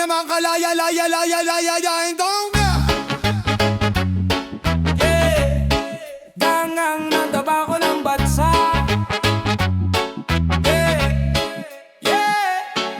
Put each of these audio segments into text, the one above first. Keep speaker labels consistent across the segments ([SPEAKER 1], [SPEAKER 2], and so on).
[SPEAKER 1] naman kalaya-laya-laya-laya-layain tong
[SPEAKER 2] Dangang nataba ko ng bansa.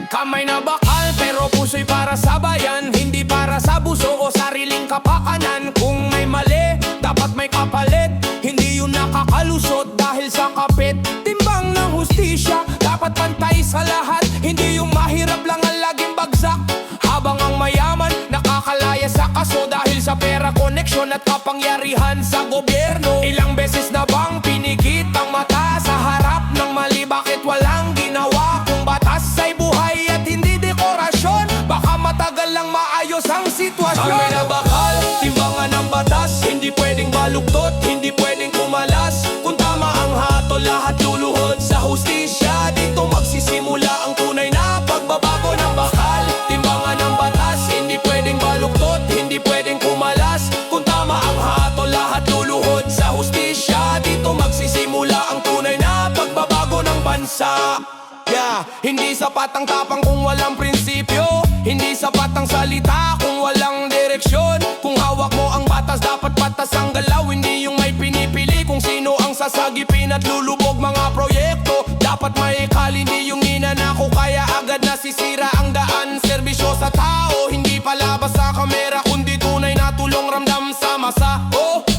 [SPEAKER 2] Kamay na bakal pero puso'y para sa bayan, hindi para sa buso o sariling kapakanan. Kung may mali, dapat may kapalit, hindi yun nakakalusot dahil sa kapit. Timbang ng hustisya, dapat pantay sa lahat, hindi yung mahirap lang ang laging bagsak. Habang ang mayaman, nakakalaya sa kaso dahil sa pera, koneksyon at kapangyarihan sa gobyerno. Ilang beses na bang pinikit ang mata sa harap ng mali? Bakit walang ginawa? Kung batas ay buhay at hindi dekorasyon, baka matagal lang maayos ang sitwasyon. Kamay na bakal, timbangan ng batas, hindi pwedeng baluktot, hindi pwedeng kumalas. Kung tama ang hatol, lahat luluhod sa hustisya. Dito magsisimula ang tunay na pagbabago ng bakal. Timbangan ng batas, hindi pwedeng baluktot, hindi pwedeng kumalas. Kung tama ang hatol, lahat luluhod sa hustisya. Dito magsisimula ang tunay na pagbabago ng bansa. Hindi sapat ang tapang kung walang prinsipyo, hindi sapat ang salita kung walang direksyon. Kung hawak mo ang batas, dapat patas ang galaw, hindi yung may pinipili kung sino ang sasagipin at lulubog mga proyekto. Dapat may ikal, hindi yung ninanako, kaya agad nasisira ang daan. Serbisyo sa tao, hindi palabas sa kamera, kundi tunay na tulong ramdam sa masa.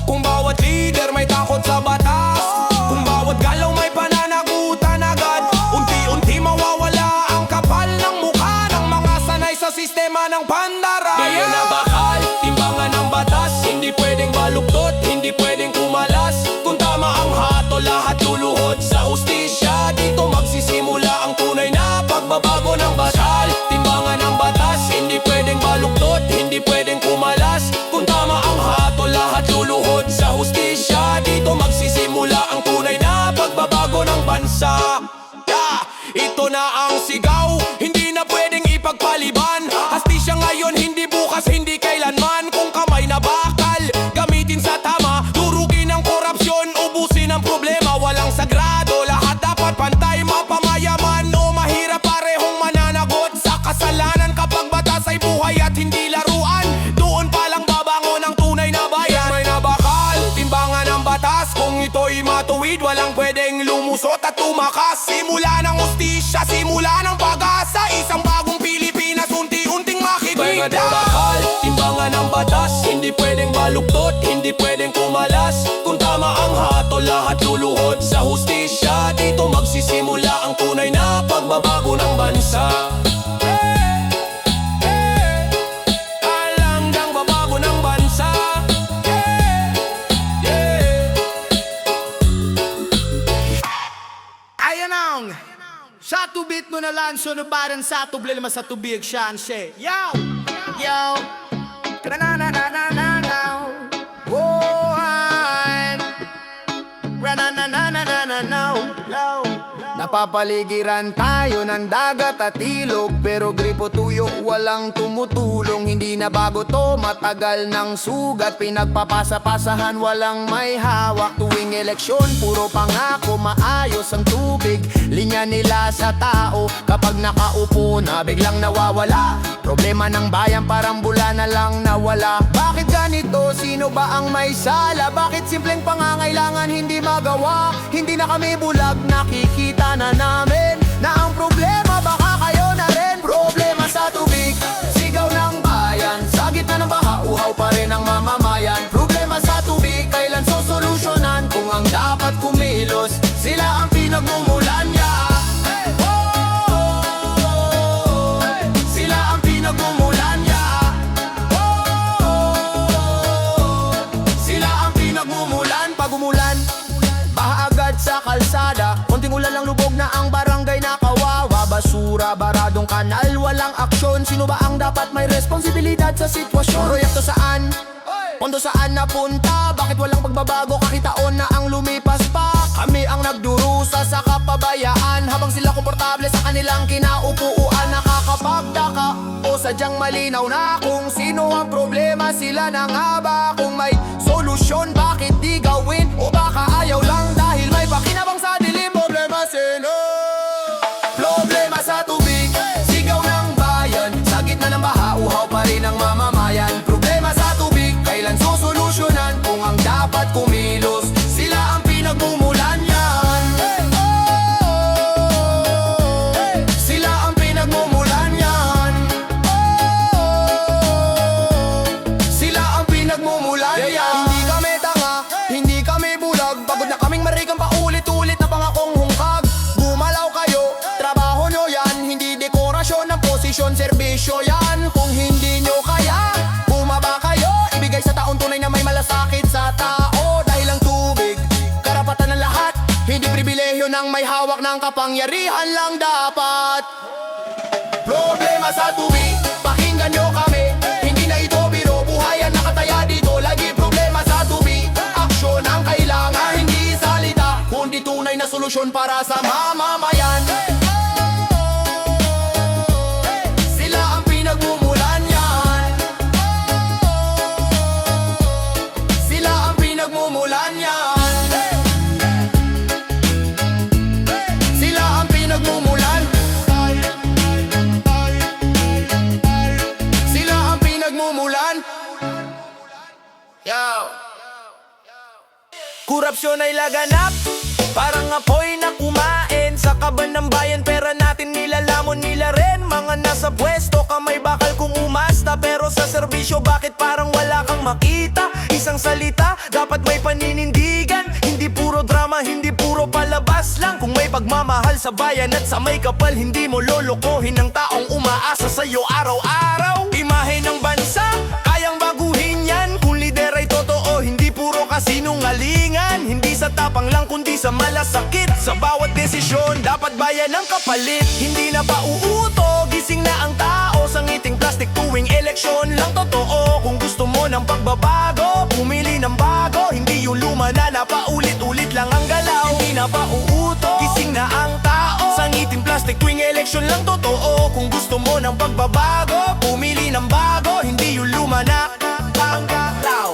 [SPEAKER 2] Kung bawat leader may takot sa batas, kung bawat galaw may pananagutan agad, unti-unti mawawala ang kapal ng mukha ng mga sanay sa sistema ng pandaraya. Kaya na bakal, timbangan ng batas, hindi pwedeng baluktot, hindi pwedeng kumalas. Kung tama ang hatol, lahat luluhod sa hustisya. Dito magsisimula ang tunay na pagbabago ng basal. Timbangan ng batas, hindi pwedeng baluktot, hindi pwedeng kumalas. Kung tama ang hatol, lahat luluhod sa hustisya. Dito magsisimula ang tunay na pagbabago ng bansa. Ito na ang sigaw, hindi na pwedeng ipagpaliban. Hastisya ngayon, hindi bukas, hindi kailanman. Kung kamay na bakal, gamitin sa tama, durugin ang korupsyon, ubusin ang problema. Walang sagrado, lahat dapat pantay, mapamayaman o mahirap, parehong mananagot sa kasalanan. Kapag batas ay buhay at hindi laruan, doon palang babangon ang tunay na bayan. May nabakal, timbangan ng batas, kung ito'y matuwid, walang pwedeng lumusot at tumakas. Simula ng hustisya, simula ng pag-asa, isang bagong Pilipinas unti-unting makikita. May nabakal, timbangan ng batas, hindi pwedeng baluktot, hindi pwedeng kumalas. Kung tama ang hatol, lahat luluhod sa hustisya. Dito magsisimula ang tunay na pagbabago ng bansa. Alang babago ng bansa.
[SPEAKER 1] Ayan ang sa tubit mo na lang sunubaran sa problema sa tubig siyan siya. Yo! Yo! Ra-na-na-na-na-na-na. Wohan! Ra-na-na-na-na-na-na-na. Napapaligiran tayo ng dagat at ilog, pero gripo tuyo walang tumutulong. Hindi na bago to, matagal ng sugat, pinagpapasa-pasahan walang may hawak. Tuwing eleksyon, puro pangako, maayos ang tubig. Linya nila sa tao, kapag nakaupo na biglang nawawala. Problema ng bayan parang bula na lang nawala. Bakit ganito? Sino ba ang may sala? Bakit simpleng pangangailangan hindi magawa? Hindi na kami bulag, nakikita na namin na ang problema baka kayo na rin. Problema sa tubig, sigaw ng bayan, sa gitna ng baha, uhaw pa rin ang mamamayan. Problema sa tubig, kailan sosolusyonan? Kung ang dapat kumilos, sila ang pinagmumulan niya. Sila ang pinagmumulan niya. Sila ang pinagmumulan. Pag umulan, baha agad sa kalsada, konting ulan lang lubog na ang barangay na kawawa. Basura, baradong kanal, walang aksyon. Sino ba ang dapat may responsibilidad sa sitwasyon? Proyekto saan? Pondo saan napunta? Bakit walang pagbabago? Kakitaon na ang lumipas pa. Kami ang nagdurusa sa kapabayaan, habang sila komportable sa kanilang kinaupuan. Nakakapagtaka o sadyang malinaw na kung sino ang problema, sila na nga ba? Kung may solusyon, bakit di gawin? O baka ayaw lang dahil may pakinabang sa dilim? Problema sila. Problema sa tubig, sigaw ng bayan, sa gitna ng baha, kondisyon, serbisyo yan. Kung hindi nyo kaya, bumaba kayo. Ibigay sa taon tunay na may malasakit sa tao. Dahil ang tubig, karapatan ng lahat. Hindi pribilehyo ng may hawak ng kapangyarihan lang dapat. Problema sa tubig, pakinggan nyo kami. Hindi na ito biro, buhay ang nakataya dito. Lagi problema sa tubig, aksyon ang kailangan. Hindi salita, kundi tunay na solusyon para sa mamamayan. Sila ang pinagmumulan yan. Sila ang pinagmumulan yan. Sila ang pinagmumulan. Sila ang pinagmumulan. Yo.
[SPEAKER 2] Korupsyon ay laganap, parang apoy na kumain sa kaban ng bayan. Pera natin nilalamon nila rin. Mga nasa pwesto, kamay bakal kung umasta. Pero sa serbisyo, bakit parang wala kang makita? Isang salita, dapat may paninindigan. Hindi puro drama, hindi puro palabas lang. Kung may pagmamahal sa bayan at sa may kapal, hindi mo lolokohin ang taong umaasa sa'yo araw-araw. Imahe ng bansa, kayang baguhin yan. Kung lider ay totoo, hindi puro kasinungalingan. Hindi sa tapang lang, kundi sa malasakit. Sa bawat desisyon, dapat bayan ang kapalit. Hindi na pauuto, gising na ang tao. Sa ngiting plastic tuwing eleksyon lang totoo. Kung gusto mo ng pagbabago, pumili ng bago. Hindi yung luma na paulit-ulit lang ang galaw. Hindi na pauuto, gising na ang tao. Sa ngiting plastic tuwing eleksyon lang totoo. Kung gusto mo ng pagbabago, pumili ng bago. Hindi yung luma na ang galaw.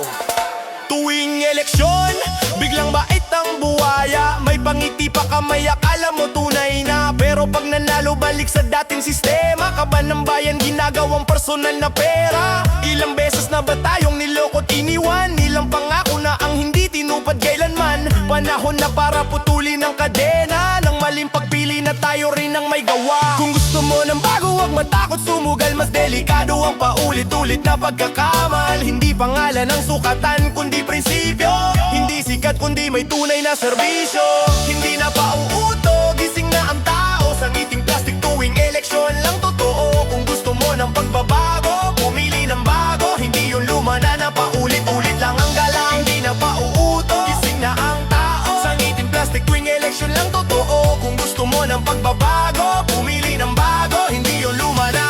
[SPEAKER 2] Tuwing eleksyon, biglang bait ang buwaya. May pangiti pa kamay, akala mo tunay na. Pero pag nanalo, balik sa dating sistema. Kaban ng bayan, ginagawang personal na pera. Ilang beses na ba tayong niloko't iniwan? Ilang pangako na ang hindi tinupad kailanman. Panahon na para putulin ang kadena ng maling pagpili na tayo rin ang may gawa. Kung gusto mo ng bago, huwag matakot sumugal. Mas delikado ang paulit-ulit na pagkakamal. Hindi pangalan ang sukatan, kundi prinsipyo. Hindi sikat, kundi may tunay na serbisyo. Hindi na pauuto, gising na ang tao. Sa ngiting plastic tuwing eleksyon lang totoo. Kung gusto mo ng pagbabago, pumili ng bago. Hindi yung luma na paulit-ulit lang ang galaw. Hindi na pauuto, gising na ang tao. Sa ngiting plastic tuwing eleksyon lang totoo. Kung gusto mo ng pagbabago, pumili ng bago. Hindi yung luma na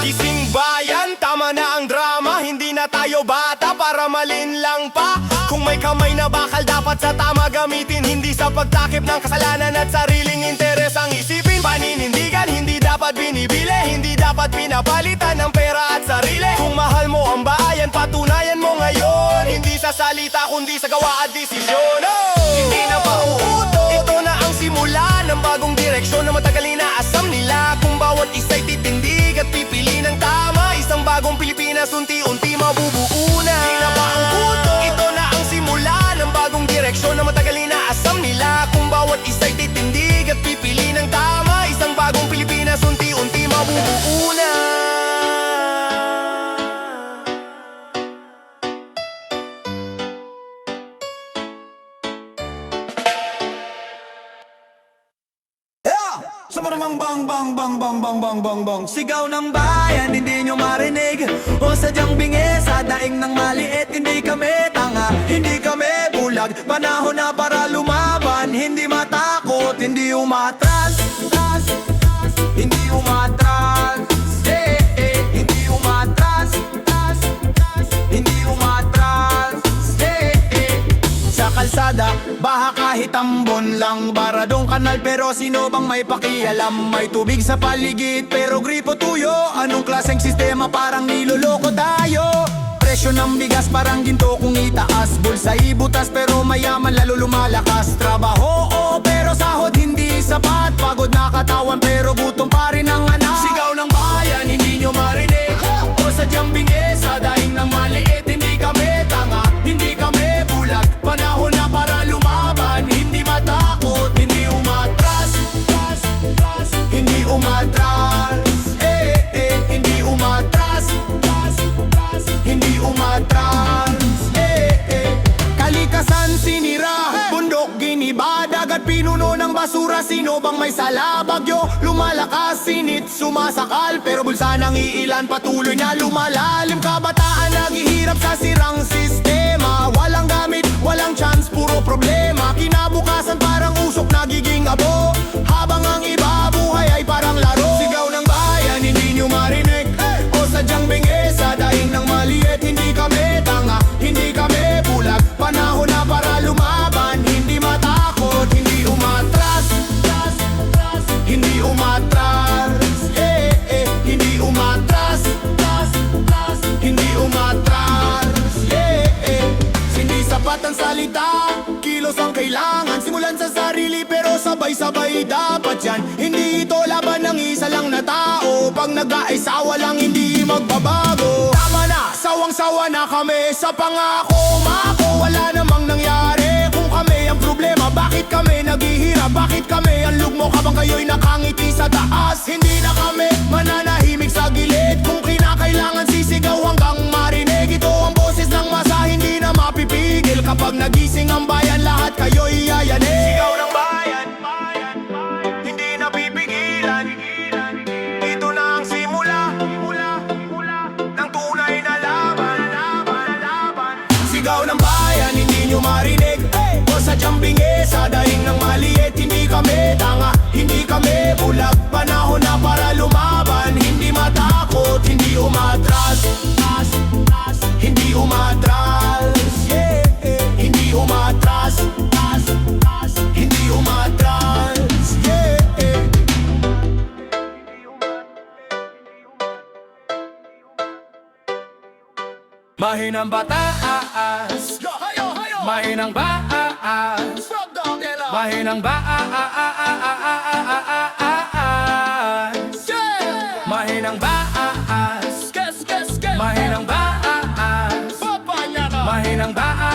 [SPEAKER 2] Gising bayan, tama na ang drama. Hindi na tayo bata para malinlang pa. Kung may kamay na bakal, dapat sa tama gamitin. Hindi sa pagtakip ng kasalanan at sariling interes ang isipin. Paninindigan, hindi dapat binibili. Hindi dapat pinapalitan ng pera at sarili. Kung mahal mo ang bayan, patunayan mo ngayon. Hindi sa salita, kundi sa gawa at desisyon. Hindi na pauuto, ito na ang simula ng bagong direksyon na matagal inaasam nila. Kung bawat isa'y titindig at pipili ng tama, isang bagong Pilipinas unti-unti mabubuo na. Hindi na pauuto, ito na ang simula ng bagong direksyon na matagal inaasam nila. Kung bawat isa'y titindig at pipili ng tama, isang bagong Pilipinas unti-unti mabubuo na.
[SPEAKER 3] Bang bang bang bang bang bang bang bang bang.
[SPEAKER 2] Sigaw ng bayan, hindi nyo marinig. O sadyang bingi sa daing ng maliit. Hindi kami tanga, hindi kami bulag. Panahon na para lumaban. Hindi matakot, hindi umatras. Hindi umatras. Hindi umatras. Hindi umatras. Sa kalsada, baha kahit ambon lang. Baradong kanal pero sino bang may pakialam? May tubig sa paligid pero gripo tuyo. Anong klaseng sistema, parang niloloko tayo? Presyo ng bigas parang ginto kung itaas. Bulsa ibutas pero mayaman lalo lumalakas. Trabaho pero sahod hindi sapat. Pagod na katawan pero gutom pa rin ang anak. Sigaw ng bayan, hindi nyo marinig. O sadyang bingi sa daing ng maliit. Hindi kami tanga, hindi kami bulag. Panahon na para lumaban. Hindi matakot, hindi umatras. Hindi umatras. Hindi umatras. Hindi umatras. Kalikasan sinira, bundok giniba, dagat pinuno ng basura. Sino bang may sala? Bagyo lumalakas, sinit
[SPEAKER 1] sumasakal, pero bulsa ng iilan patuloy na lumalalim. Kabataan naghihirap sa sirang sistema, walang gamit, walang chance, puro problema. Kinabukasan parang usok nagiging abo, habang ang iba buhay ay parang laro. Sigaw ng bayan, hindi nyo marinig, o sadyang bingi sa daing ng maliit. Hindi kami tanga, hindi kami bulag, panahon na para lumaban. Hindi matakot, hindi umatras, hindi umatras, hindi umatras, hindi umatras, Hindi sapat ang salita, kilos ang kailangan. Simulan sa sarili pero sabay-sabay dapat yan. Hindi ito laban ng isa lang na tao, pag nag-aisa walang hindi magbabago. Tama na, sawang-sawa na kami sa pangako. Mako, wala namang nangyari kung kami ang problema. Bakit kami naghihirap? Bakit kami ang lugmok habang kayo'y nakangiti sa taas? Hindi na kami mananahimik sa gilid, kung kinakailangan sisigaw hanggang marinig. Ito ang boses ng masa, hindi na mapipigil. Kapag nagising ang bayan, lahat kayo'y yayanig. Sigaw ng bayan, hindi na pipigilan. Ito na ang simula ng tunay na laban. Sigaw ng bayan, hindi nyo marinig, o sadyang bingi sa daing ng maliit. Hindi kami tanga, hindi kami bulag, panahon na para lumaban. Hindi matakot, hindi umatras, hindi umatras, hindi umatras, hindi umatras,
[SPEAKER 2] Mahinang bataas, mahinang baas, mahinang baas, mahinang baas, mahinang baas, mahinang baas.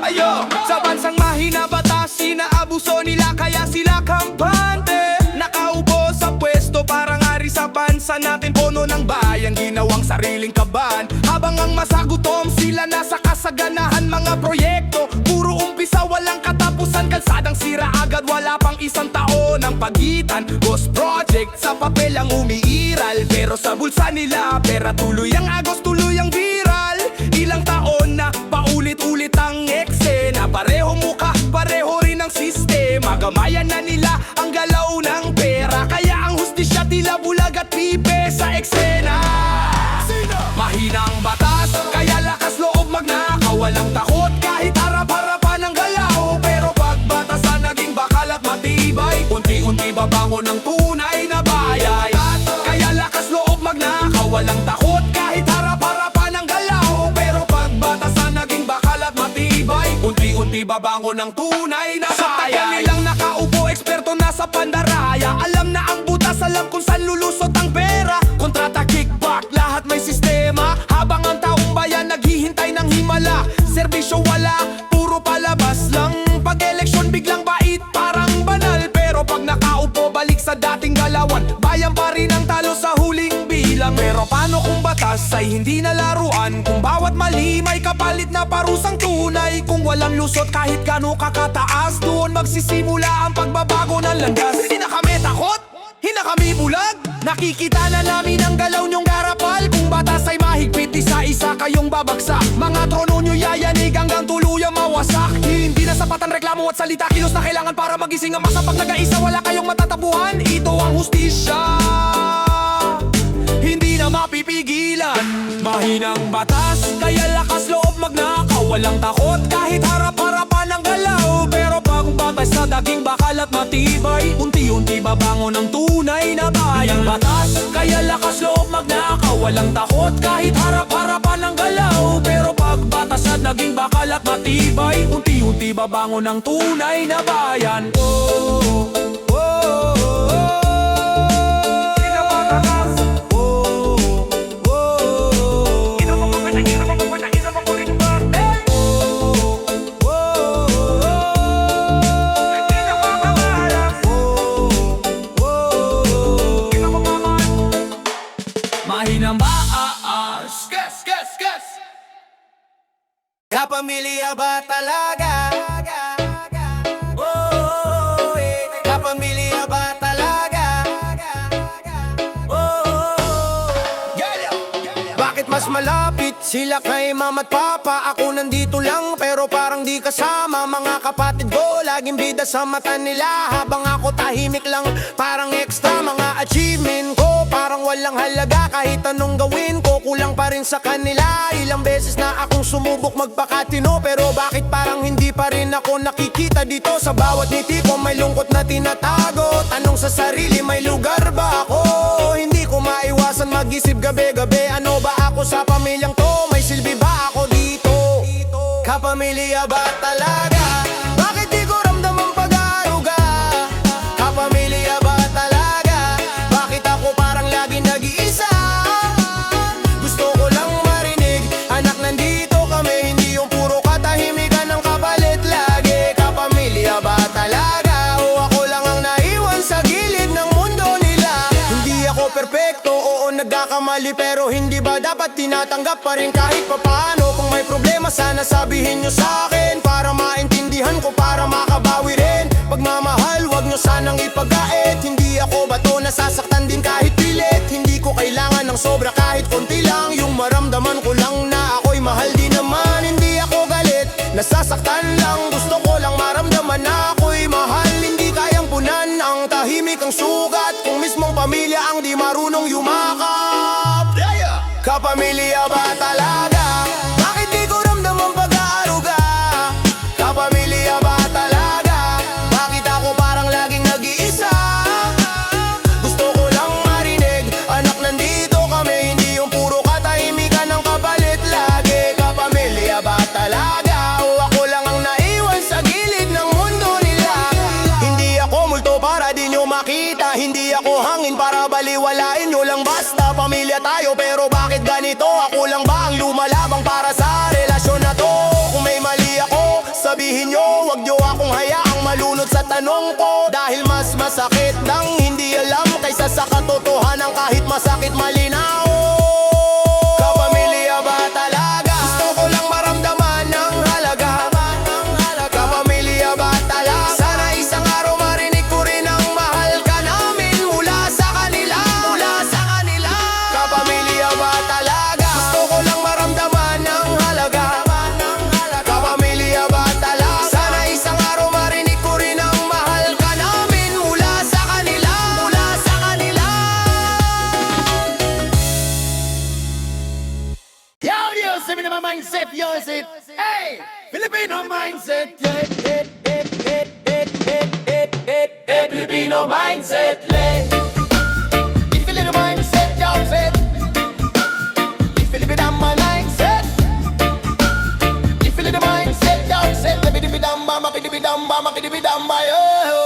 [SPEAKER 2] Ayo, sa bansang mahina batas, sinaabuso nila kaya sila kampante. Nakaupo sa pwesto parang ari sa bansa natin, pono ng bayan, ginawang sariling kaban. Habang ang masagutom sila nasa kasaganahan, mga proyekto puro umpisa, walang katapusan. Kalsadang sira agad, wala pang isang taon ang pagitan. Ghost project sa papel ang umiiral, pero sa bulsa nila pera tuloy ang agos, tuloy ang viral. Ilang taon na paulit-ulit ang eksena, pareho muka, pareho rin ang sistema. Gamayan na nila ang galaw ng pera, kaya ang hustisya tila bulag at pipe sa eksena. Mahinang batas, kaya lakas loob magnakaw, walang takot kahit harap-harapan ng galaw. Pero pagbatasan naging bakal at matibay, unti-unti babangon ng tunay na bayan. Kaya lakas loob magnakaw, walang takot kahit harap-harapan ng galaw. Pero pagbatasan naging bakal at matibay, unti-unti babangon ng tunay na bayan. Sa tagal nilang nakaupo, eksperto na sa pandaraya, alam na ang butas, alam kung saan lulusot ang pera. Kontrata, kickback, lahat may sistema, habang ang taong bayan naghihintay ng himala. Serbisyo wala, puro palabas lang. Pag-eleksyon biglang bait, parang banal. Pero pag nakaupo, balik sa dating galawan, bayan pa rin ang talo sa huling bilang. Pero paano kung batas ay hindi na laruan? Kung bawat mali may kapalit na parusang tunay. Kung walang lusot kahit gano'n kakataas, doon magsisimula ang pagbabago ng landas. Hindi na kami takot, hindi na kami bulag, nakikita na namin ang galaw nyong garapal. Kung batas ay mahigpit, isa-isa kayong babagsak. Mga trono nyo yayanig hanggang tuluyang mawasak. Hindi na sapat ang reklamo at salita, kilos na kailangan para magising ang masa. Pag nag-aisa wala kayong matatabuhan, ito ang hustisya, hindi na mapipigilan. Mahinang batas, kaya lakas loob magnakaw, walang takot kahit harap-harapan ng galaw. Pero pag batas sa daging bakal at matibay, unti-unti babangon ng tunay na bayan. Batas, kaya lakas loob magnakaw, walang takot kahit harap-harapan ng galaw. Pero pag batas sa naging bakal at matibay, unti-unti babangon ng tunay na bayan. Oh, oh, oh, oh. Mahinang baas, kapamilya ba talaga? Oh, kapamilya
[SPEAKER 1] malapit sila kay mama't papa. Ako nandito lang pero parang di kasama. Mga kapatid ko laging bida sa mata nila, habang ako tahimik lang parang extra. Mga achievement ko parang walang halaga, kahit anong gawin ko kulang pa rin sa kanila. Ilang beses na akong sumubok magpakatino, pero bakit parang hindi pa rin ako nakikita dito? Sa bawat ngiti ko may lungkot na tinatago. Tanong sa sarili, may lugar ba ako? Hindi ko maiwasan mag-isip gabi-gabi, ano ba ako sa pamilyang to? May silbi ba ako dito? Kapamilya ba talaga? Bakit di ko ramdam ang pag-aaruga? Kapamilya ba talaga? Bakit ako parang lagi nag-iisa? Gusto ko lang marinig, anak nandito kami, hindi yung puro katahimikan ng kapalit lagi. Kapamilya ba talaga? O ako lang ang naiwan sa gilid ng mundo nila? Hindi ako perpekto, oo nagkakamali, pero hindi ba dapat tinatanggap pa rin kahit papaano? Kung may problema sana sabihin nyo sa akin, para maintindihan ko, para makabawi rin. Pagmamahal wag nyo sanang ipagkait. Hindi ako bato, nasasaktan din kahit pilit. Hindi ko kailangan ng sobra kahit konti lang, yung maramdaman ko lang na ako'y mahal din naman. Hindi ako galit, nasasaktan lang, gusto ko lang maramdaman na ako'y mahal. Hindi kayang punan ang tahimik ang sugat, kung mismong pamilya ang di marunong yumakap. Kapamilya ba talaga? Bakit di ko ramdam ang pag-aaruga? Kapamilya ba talaga? Bakit ako parang laging nag-iisa? Gusto ko lang marinig, anak nandito kami, hindi yung puro katahimikan ng kapalit lagi. Kapamilya ba talaga? O ako lang ang naiwan sa gilid ng mundo nila? Hindi ako multo para di nyo makita, hindi ako hangin para baliwalain nyo lang. Basta pamilya tayo, pero bakit ganito? Ako lang ba ang lumalabang para sa relasyon na to? Kung may mali ako, sabihin nyo, wag nyo akong hayaang malunod sa tanong ko. Dahil mas masakit nang hindi alam kaysa sa katotohanan kahit masakit malinaw. Kapamilya ba talaga? Gusto ko lang maramdaman ng halaga. Kapamilya ba talaga? Sana isang araw marinig ko rin ang mahal ka namin mula sa kanila. Kapamilya ba talaga? Gusto ko lang maramdaman ng halaga. Kapamilya ba talaga? Sana isang araw marinig ko rin ang mahal ka namin mula sa kanila. Yo, Yusip naman mindset, Yusip. Hey, Filipino mindset. Filipino mindset. Filipino mindset, Yusip. Filipino mindset. Filipino mindset, Yusip.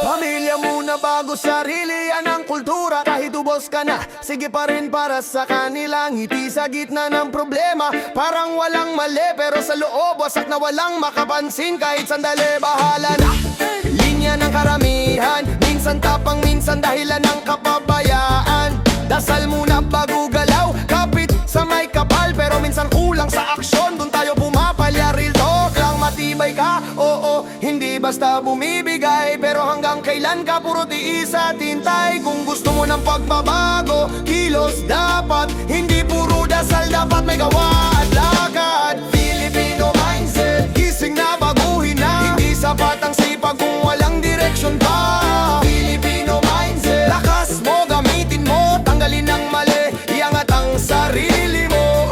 [SPEAKER 1] Pamilya muna bago sarili, yan ang kultura. Kahit ubos ka na, sige pa rin para sa kanila. Ngiti sa gitna ng problema, parang walang mali, pero sa loob wasak na walang makapansin. Kahit sandali, bahala na. Linya ng karamihan, minsan tapang, minsan dahilan ng kapabayaan. Dasal muna bago galaw, kapit sa may kapal, pero minsan kulang sa aksyon. Doon tayo pumapalya, real talk lang, matibay ka. Oo, hindi basta bumibigay, pero hanggang kailan ka puro tiis at hintay? Kung gusto mo ng pagbabago, kilos dapat, hindi puro dasal, dapat may gawa at lakad. Filipino mindset, gising na baguhin na, hindi sapat ang sipag kung walang direksyon pa. Filipino mindset, lakas mo gamitin mo, tanggalin ang mali, iangat ang sarili mo.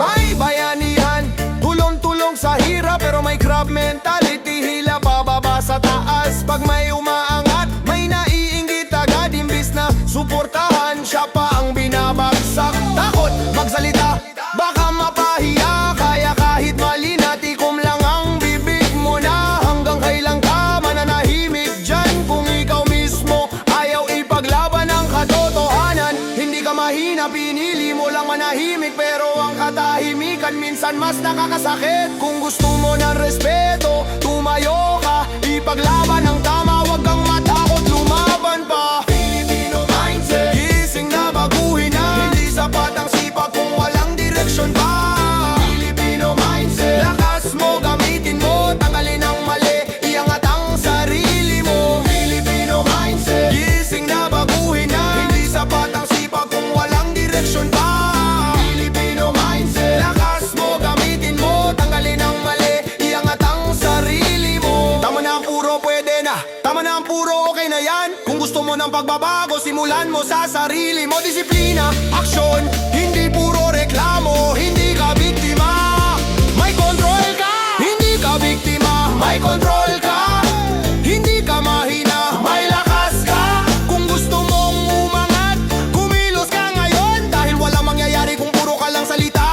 [SPEAKER 1] May bayanihan, tulong-tulong sa hirap, pero may crab mentality, hila pababa sa taas. Pag may umaangat, may naiinggit agad, imbis na suportahan, siya pa ang binabagsak. Takot magsalita, baka mapahiya, kaya kahit mali na, tikom lang ang bibig mo na. Hanggang kailan ka mananahimik dyan, kung ikaw mismo ayaw ipaglaban ang katotohanan? Hindi ka mahina, pinili mo lang manahimik, pero ang katahimikan minsan mas nakakasakit. Kung gusto mo ng respeto, tumayo ka, ipaglaban ang tama, wag kang matakot, lumaban pa. Filipino mindset, gising na baguhin na, hindi sapat ang sipag kung walang direksyon pa. Filipino mindset, lakas mo gamitin mo, tanggalin ang mali, iangat ang sarili mo. Filipino mindset, gising na baguhin na, hindi sapat ang sipag kung walang direksyon. na yan. Kung gusto mo ng pagbabago, simulan mo sa sarili mo. Disiplina, aksyon, hindi puro reklamo. Hindi ka biktima, may control ka. Hindi ka biktima, may control ka. Hindi ka mahina, may lakas ka. Kung gusto mong umangat, kumilos ka ngayon. Dahil walang mangyayari kung puro ka lang salita.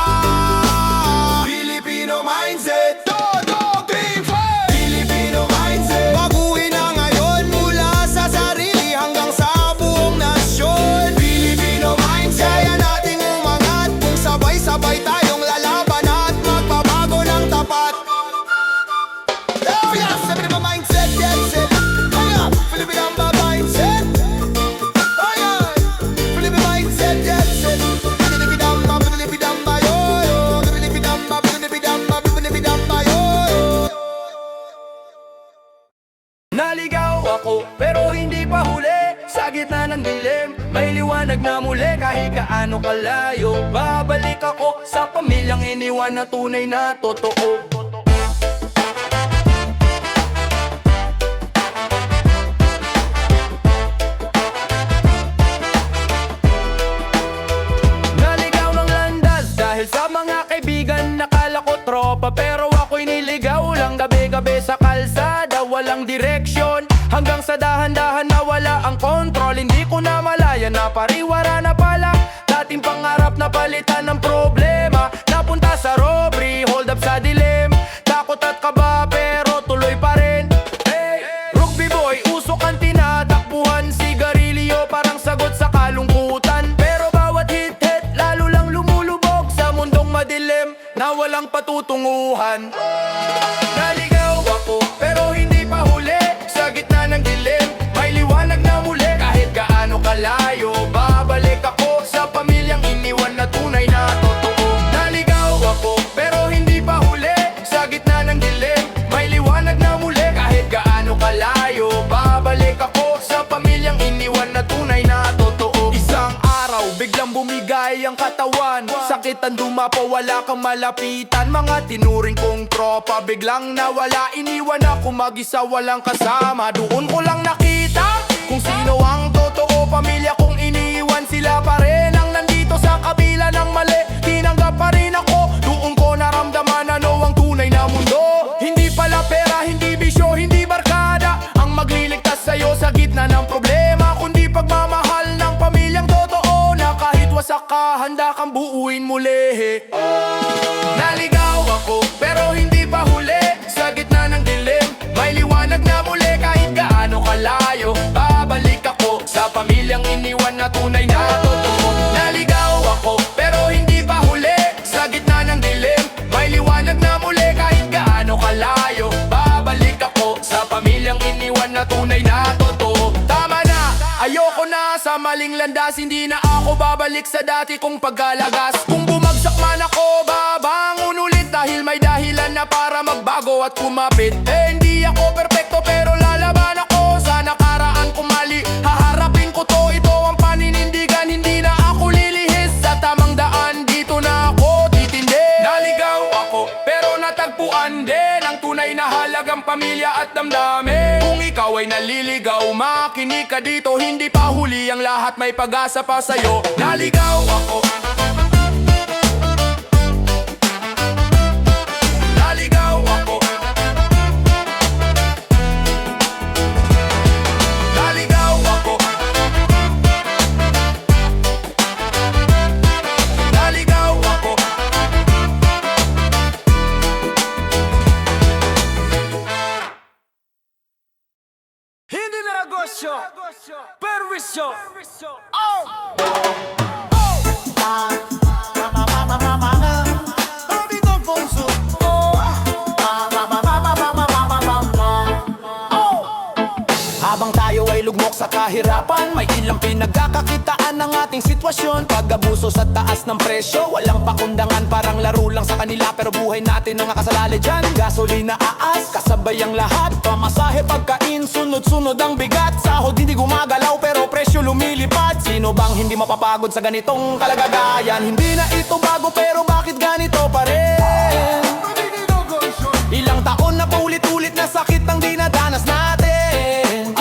[SPEAKER 1] Filipino mindset, todo team fight. Filipino mindset, baguhin na ngayon mula sa sarili hanggang sa buong nasyon. Filipino mindset, kaya nating umangat kung sabay-sabay tayong lalaban at magbabago ng tapat. Oh yeah, Filipino mindset, yes it. Oh yeah, Filipino mindset. Oh yeah, Filipino mindset, yes it.
[SPEAKER 2] Naligaw ako pero hindi pa huli. Sa gitna ng dilim, may liwanag na muli. Kahit gaano kalayo, babalik ako sa pamilyang iniwan na tunay na totoo. Naligaw ng landas dahil sa mga kaibigan. Nakala ko tropa pero ako'y niligaw lang. Gabi-gabi sa kalsada, walang direksyon. Hanggang sa dahan-dahan nawala ang kontrol. Hindi ko na malaya na pariwara na pala. Dating pangarap na palitan ng problema. Napunta sa robbery, hold up sa dilim. Takot at kaba pero tuloy pa rin. Hey, rugby boy, usok ang tinatakbuhan. Sigarilyo parang sagot sa kalungkutan. Pero bawat hit-hit lalo lang lumulubog sa mundong madilim na walang patutunguhan. Naligaw ako pero hindi pa huli. Sa gitna ng dilim, may liwanag na muli. Kahit gaano kalayo, babalik ako sa pamilyang iniwan na tunay na totoo. Naligaw ako pero hindi pa huli. Sa gitna ng dilim, may liwanag na muli. Kahit gaano kalayo, babalik ako sa pamilyang iniwan na tunay na totoo. Isang araw, biglang bumigay ang katawan. Sakit ang dumapo, wala kang malapitan. Mga tinuring kong tropa, biglang nawala. Iniwan ako mag-isa, walang kasama. Doon ko lang nakita kung sino ang totoo. Pamilya kong iniwan, sila pa rin ang nandito sa kabila ng mali. Tinanggap pa rin ako, doon ko naramdaman ano ang tunay na mundo. Hindi pala pera, hindi bisyo, hindi barkada ang magliligtas sa'yo sa gitna ng problema. Kundi pagmamahal ng pamilyang totoo, na kahit wasak ka, handa kang buuin muli. Naligaw ako pero hindi pa huli. Sa gitna ng dilim, may liwanag na muli. Kahit gaano kalayo, babalik ako sa pamilyang iniwan na tunay na totoo. Naligaw ako pero hindi pa huli. Sa gitna ng dilim, may liwanag na muli. Kahit gaano kalayo, babalik ako sa pamilyang iniwan na tunay na totoo. Tama na, ayoko na sa maling landas. Hindi na ako babalik sa dati kong paggalagas. Kung bumagsak man ako, babangon ulit. Dahil may dahilan na para magbago at kumapit. Hindi ako perpekto pero lalaban ako sa nakaraan kong mali. Haharapin ko to, ito ang paninindigan. Hindi na ako lilihis sa tamang daan. Dito na ako titindi. Naligaw ako pero natagpuan din ang tunay na halagang pamilya at damdamin. Kung ikaw ay naliligaw, makinig ka dito. Hindi pa huli ang lahat, may pag-asa pa sa'yo. Naligaw ako. Naligaw ako. Naligaw ako. Naligaw ako. Hindi na negosyo, perwisyo. Habang tayo ay lugmok sa kahirapan, may ilang pinagkakakitaan ng ating sitwasyon. Pag-abuso sa taas ng presyo, walang pakundangan, parang laro lang sa kanila. Pero buhay natin ang nakasalali dyan. Gasolina aas, kasabay ang lahat. Pamasahe, pagkain, sunod-sunod ang bigat. Sahod hindi gumagalaw pero presyo lumilipad. Sino bang hindi mapapagod sa ganitong kalagayan? Hindi na ito bago pero bakit ganito pa rin? Ilang taon na paulit-ulit na sakit ang dinadanas natin.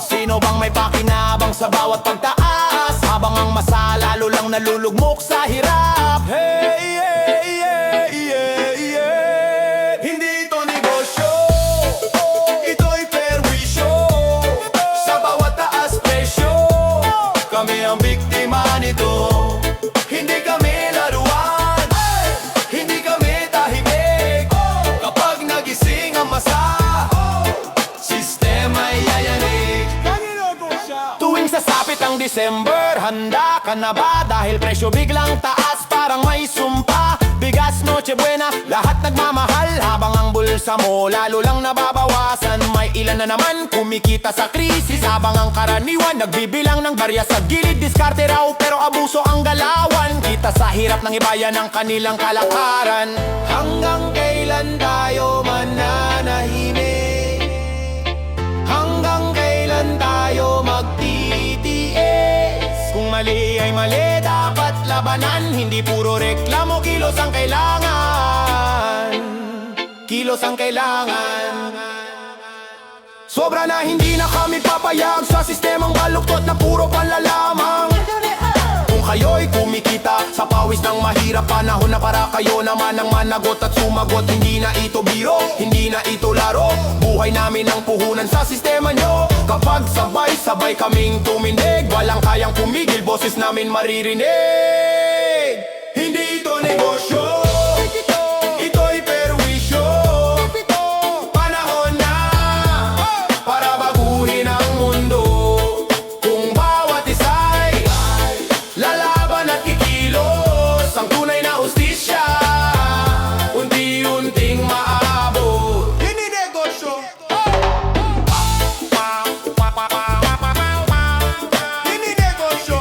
[SPEAKER 2] Sino pang may pakinabang sa bawat pagtaas, habang ang masa lalo lang nalulugmok sa hirap. Hey, yeah, yeah, yeah, yeah. Hindi ito negosyo, ito'y perwisyo. Sa bawat taas presyo, kami ang biktima nito. Hindi kami laruan, hindi kami tahimik. Kapag nagising ang masa, sistema'y yayanig. Tuwing sasapit ang December, handa ka na ba? Dahil presyo biglang taas, parang may sumpa. Bigas, Noche Buena, lahat nagmamahal. Habang ang bulsa mo lalo lang nababawasan. May ilan na naman kumikita sa krisis, habang ang karaniwan nagbibilang ng barya sa gilid. Diskarte raw pero abuso ang galawan. Kita sa hirap ng ibayan ng kanilang kalakaran. Hanggang kailan tayo mananahimik? Hanggang kailan tayo magtitiis? Kung mali ay mali, dapat labanan. Hindi puro reklamo, kilos ang kailangan. Kilos ang kailangan. Sobra na, hindi na kami papayag sa sistemang baluktot na puro panlalamang. Kung kayo'y kumikita sa pawis ng mahirap, panahon na para kayo naman ang managot at sumagot. Hindi na ito biro, hindi na ito laro. Buhay namin ang puhunan sa sistema nyo. Kapag sabay-sabay kaming tumindig, walang kayang pumigil, boses namin maririnig. Hindi ito negosyo, ito'y perwisyo. Panahon na para baguhin ang mundo. Kung bawat isa'y lalaban at kikilos, ang tunay na hustisya unti-unting maabot.
[SPEAKER 3] Hindi negosyo. Hindi negosyo.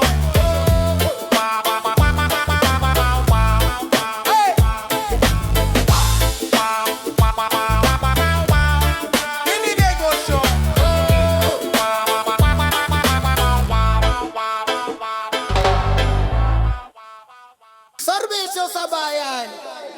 [SPEAKER 3] Hindi negosyo.
[SPEAKER 1] Serbisyo sa bayan.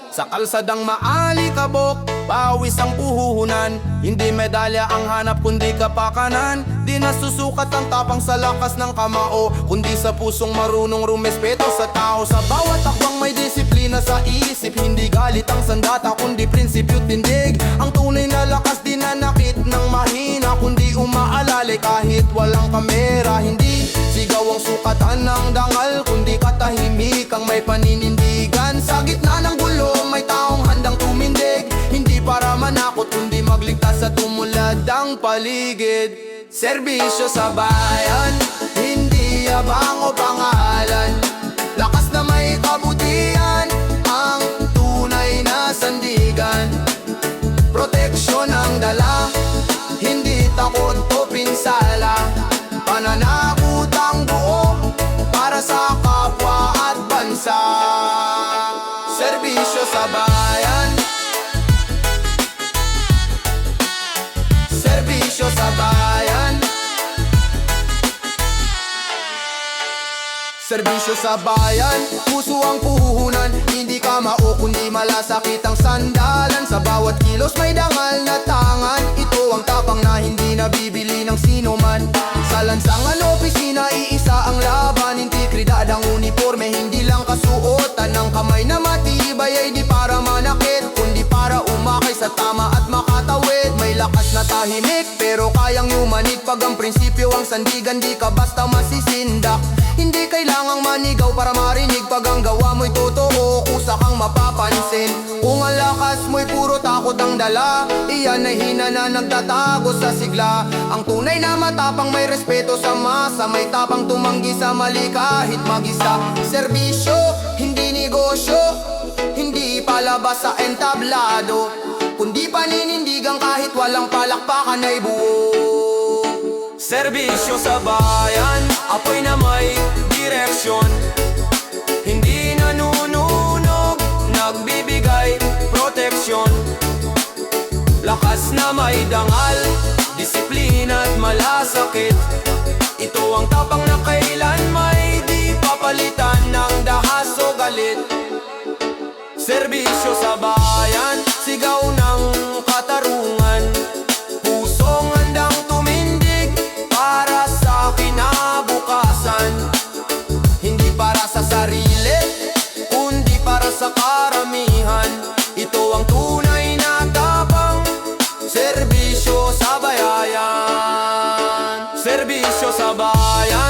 [SPEAKER 1] Sa kalsadang maalikabok, pawis ang puhunan. Hindi medalya ang hanap kundi kapakanan. Di nasusukat ang tapang sa lakas ng kamao, kundi sa pusong marunong rumespeto sa tao. Sa bawat akbang may disiplina sa isip, hindi galit ang sandata kundi prinsipyo tindig. Ang tunay na lakas di nanakit ng mahina, kundi umaalalay kahit walang kamera. Hindi sigaw ang sukatan ng dangal, kundi katahimik ang may paninindigan. Sa gitna ng gulo may taong handang tumindig, hindi para manakot kundi magligtas at tumulad ang paligid. Serbisyo sa bayan, hindi abang o pangalan. Lakas na may kabutihan, ang tunay na sandigan. Proteksyon ang dala, hindi takot o pinsala. Pananakot ang buo para sa kapwa at bansa. Serbisyo sa bayan, serbisyo sa bayan. Serbisyo sa bayan, puso ang puhunan. Hindi ka mao kundi malasakit ang sandalan. Sa bawat kilos may dangal na tangan. Ito ang tapang na hindi nabibili ng sino man. Sa lansangan opisina, iisa ang laban. Integridad ang uniforme, hindi lang kasuotan. Ang kamay na matibay ay di para manakit, kundi para umakay sa tama at makatawid. May lakas na tahimik pero kayang yumanig. Pag ang prinsipyo ang sandigan, di ka basta masisindak. Hindi kailangang manigaw para marinig. Pag ang gawa mo'y totoo, kusa kang mapapansin. Kung ang lakas mo'y puro takot ang dala, iyan ay hina na nagtatago sa sigla. Ang tunay na matapang may respeto sa masa, may tapang tumanggi sa mali kahit mag-isa. Serbisyo, hindi negosyo, hindi palabas sa entablado, kundi paninindigan kahit walang palakpakan ay buo.
[SPEAKER 2] Serbisyo sa bayan, apoy na may direksyon. Hindi nanununog, nagbibigay proteksyon. Lakas na may dangal, disiplina at malasakit. Ito ang tapang na kailan may di papalitan ng dahas o galit. Serbisyo sa bayan, sigaw ng katarungan. Pusong handang tumindig para sa bayan